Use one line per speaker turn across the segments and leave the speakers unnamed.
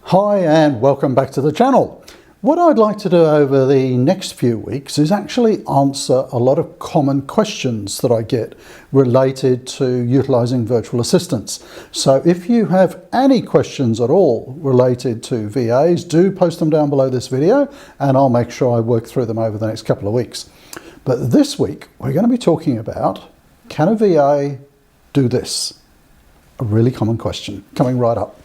Hi and welcome back to the channel. What I'd like to do over the next few weeks is actually answer a lot of common questions that I get related to utilizing virtual assistants. So if you have any questions at all related to VAs, do post them down below this video and I'll make sure I work through them over the next couple of weeks. But this week we're going to be talking about, can a VA do this? A really common question coming right up.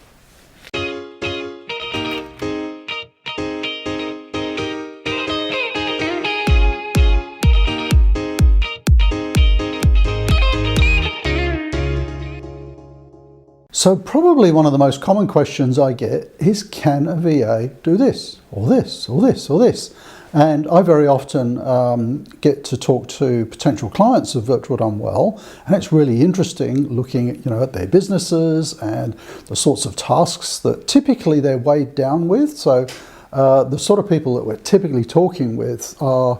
So probably one of the most common questions I get is, can a VA do this, or this, or this, or this? And I very often get to talk to potential clients of Virtual Done Well, and it's really interesting looking at their businesses and the sorts of tasks that typically they're weighed down with. So the sort of people that we're typically talking with are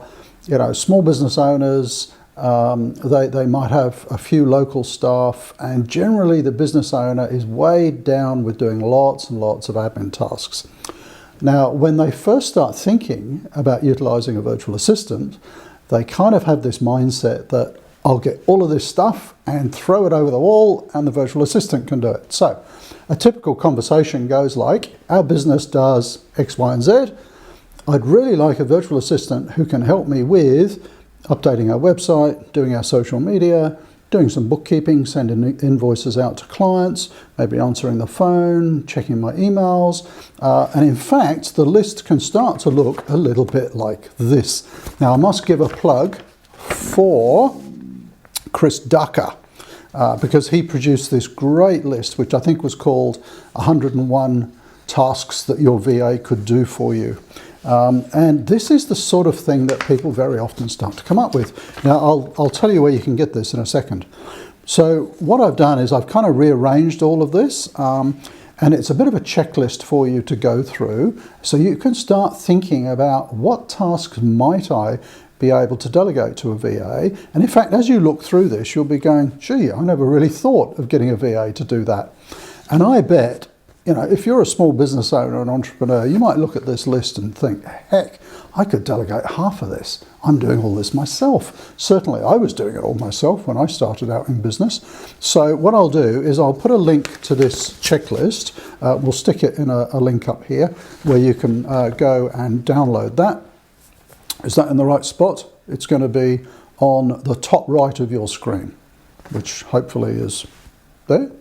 small business owners. They might have a few local staff, and generally the business owner is weighed down with doing lots and lots of admin tasks. Now, when they first start thinking about utilizing a virtual assistant, they kind of have this mindset that I'll get all of this stuff and throw it over the wall and the virtual assistant can do it. So a typical conversation goes like, our business does X, Y, and Z. I'd really like a virtual assistant who can help me with updating our website, doing our social media, doing some bookkeeping, sending invoices out to clients, maybe answering the phone, checking my emails. And in fact, the list can start to look a little bit like this. Now, I must give a plug for Chris Ducker, because he produced this great list, which I think was called 101 tasks that your VA could do for you. And this is the sort of thing that people very often start to come up with. Now, I'll tell you where you can get this in a second. So what I've done is I've kind of rearranged all of this, and it's a bit of a checklist for you to go through. So you can start thinking about, what tasks might I be able to delegate to a VA? And in fact, as you look through this, you'll be going, gee, I never really thought of getting a VA to do that. And I bet, if you're a small business owner and entrepreneur, you might look at this list and think, heck, I could delegate half of this. I'm doing all this myself. Certainly, I was doing it all myself when I started out in business. So what I'll do is I'll put a link to this checklist. We'll stick it in a link up here where you can go and download that. Is that in the right spot? It's going to be on the top right of your screen, which hopefully is there.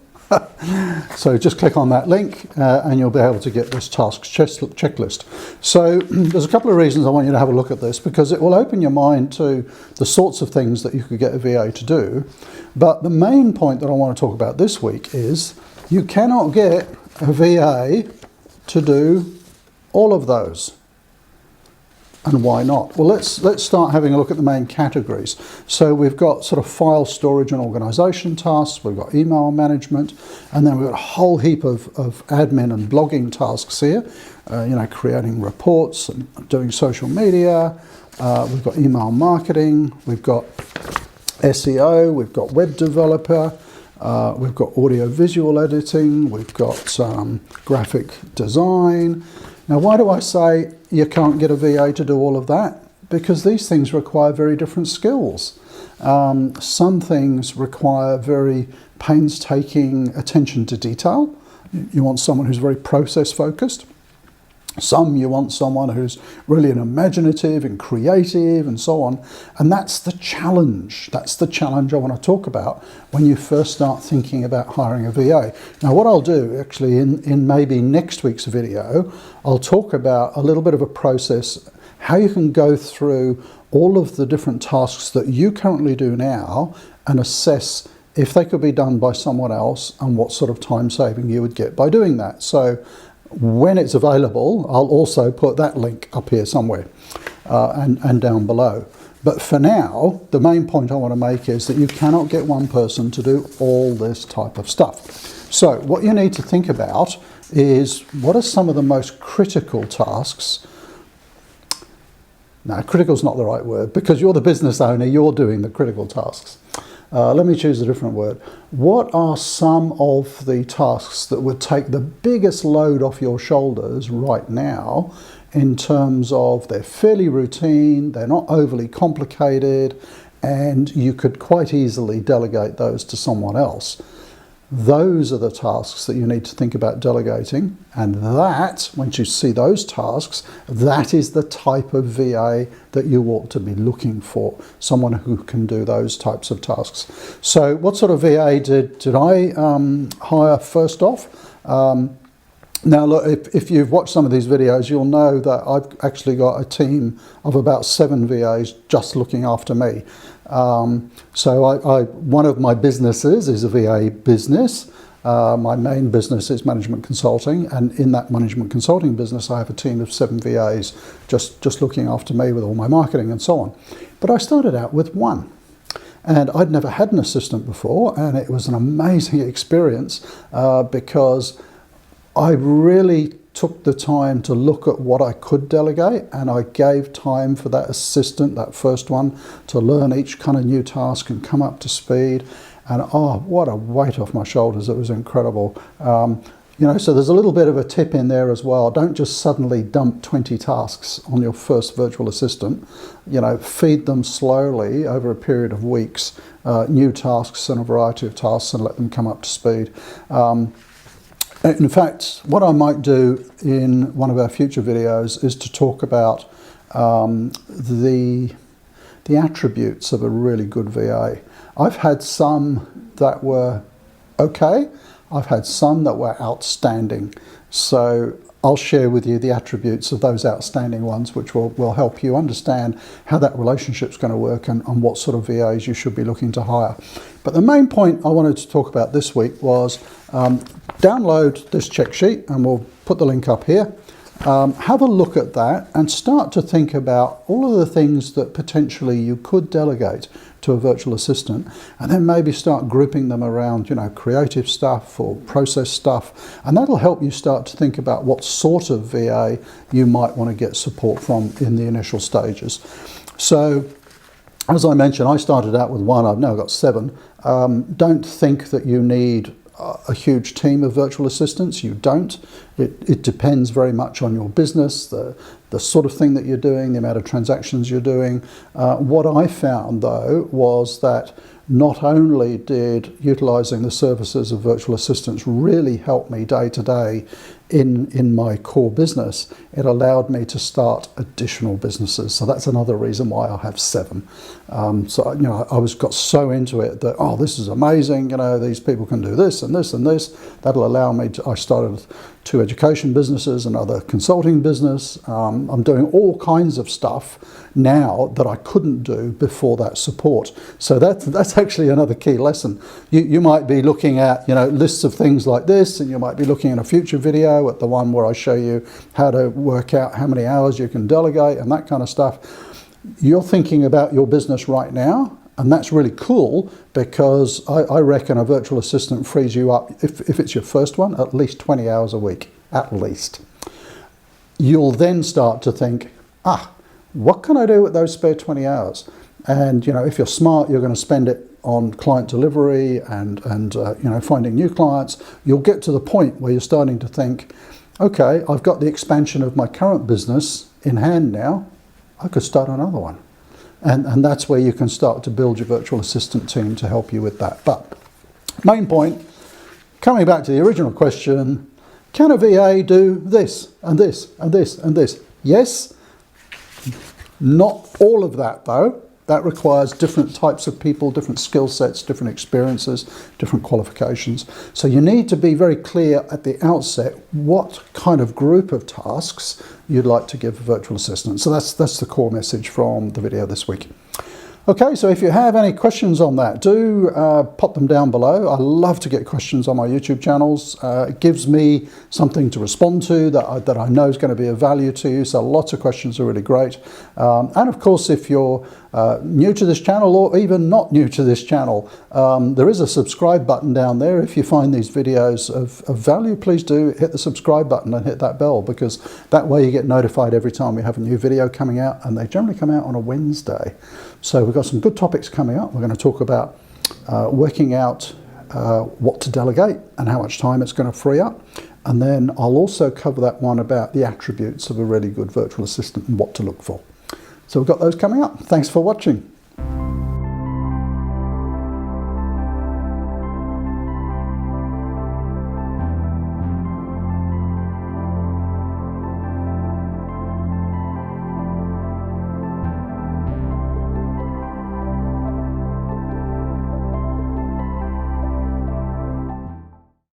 So just click on that link and you'll be able to get this tasks checklist. So there's a couple of reasons I want you to have a look at this, because it will open your mind to the sorts of things that you could get a VA to do. But the main point that I want to talk about this week is, you cannot get a VA to do all of those. And why not? Well, let's start having a look at the main categories. So we've got sort of file storage and organization tasks, we've got email management, and then we've got a whole heap of admin and blogging tasks here, creating reports and doing social media. We've got email marketing, we've got SEO, we've got web developer, we've got audio visual editing, we've got graphic design. Now, why do I say you can't get a VA to do all of that? Because these things require very different skills. Some things require very painstaking attention to detail. You want someone who's very process focused. Some you want someone who's really an imaginative and creative and so on. And that's the challenge. That's the challenge I want to talk about when you first start thinking about hiring a VA. Now, what I'll do actually in maybe next week's video, I'll talk about a little bit of a process, how you can go through all of the different tasks that you currently do now and assess if they could be done by someone else and what sort of time saving you would get by doing that. So when it's available, I'll also put that link up here somewhere and down below. But for now, the main point I want to make is that you cannot get one person to do all this type of stuff. So what you need to think about is, what are some of the most critical tasks? Now, critical is not the right word, because you're the business owner, you're doing the critical tasks. let me choose a different word. What are some of the tasks that would take the biggest load off your shoulders right now, in terms of they're fairly routine, they're not overly complicated, and you could quite easily delegate those to someone else? Those are the tasks that you need to think about delegating, and that, once you see those tasks, that is the type of VA that you ought to be looking for, someone who can do those types of tasks. So what sort of VA did I hire first off? Now look, if you've watched some of these videos, you'll know that I've actually got a team of about 7 VAs just looking after me. So one of my businesses is a VA business. My main business is management consulting, and in that management consulting business I have a team of 7 VAs just looking after me with all my marketing and so on. But I started out with 1. And I'd never had an assistant before, and it was an amazing experience because I really took the time to look at what I could delegate, and I gave time for that assistant, that first one, to learn each kind of new task and come up to speed. And oh, what a weight off my shoulders. It was incredible. You know, so there's a little bit of a tip in there as well. Don't just suddenly dump 20 tasks on your first virtual assistant. You know, feed them slowly over a period of weeks, new tasks and a variety of tasks, and let them come up to speed. In fact, what I might do in one of our future videos is to talk about the attributes of a really good VA. I've had some that were okay. I've had some that were outstanding. So I'll share with you the attributes of those outstanding ones, which will help you understand how that relationship's going to work and what sort of VAs you should be looking to hire. But the main point I wanted to talk about this week was download this check sheet, and we'll put the link up here. Have a look at that and start to think about all of the things that potentially you could delegate to a virtual assistant, and then maybe start grouping them around, you know, creative stuff or process stuff, and that'll help you start to think about what sort of VA you might want to get support from in the initial stages. So, as I mentioned, I started out with 1, I've now got 7. Don't think that you need a huge team of virtual assistants. You don't. It depends very much on your business, the sort of thing that you're doing, the amount of transactions you're doing. What I found though was that not only did utilizing the services of virtual assistants really help me day to day in my core business, it allowed me to start additional businesses. So that's another reason why I have 7. So, you know, I got so into it that, oh, this is amazing, you know, these people can do this and this and this. That'll allow me to, I started 2 education businesses, another consulting business. I'm doing all kinds of stuff now that I couldn't do before that support. So that's actually another key lesson. You might be looking at, you know, lists of things like this, and you might be looking in a future video at the one where I show you how to work out how many hours you can delegate and that kind of stuff. You're thinking about your business right now, and that's really cool, because I reckon a virtual assistant frees you up, if it's your first one, at least 20 hours a week, at least. You'll then start to think, what can I do with those spare 20 hours? And, you know, if you're smart, you're going to spend it on client delivery and you know, finding new clients. You'll get to the point where you're starting to think, okay, I've got the expansion of my current business in hand now. I could start another one. And that's where you can start to build your virtual assistant team to help you with that. But main point, coming back to the original question, can a VA do this and this and this and this? Yes. Not all of that though. That requires different types of people, different skill sets, different experiences, different qualifications. So you need to be very clear at the outset what kind of group of tasks you'd like to give a virtual assistant. So that's the core message from the video this week. Okay, so if you have any questions on that, do pop them down below. I love to get questions on my YouTube channels. It gives me something to respond to that I know is going to be of value to you. So lots of questions are really great. And of course, if you're new to this channel or even not new to this channel, there is a subscribe button down there. If you find these videos of value, please do hit the subscribe button and hit that bell, because that way you get notified every time we have a new video coming out, and they generally come out on a Wednesday. So we've got some good topics coming up. We're going to talk about working out what to delegate and how much time it's going to free up. And then I'll also cover that one about the attributes of a really good virtual assistant and what to look for. So we've got those coming up. Thanks for watching.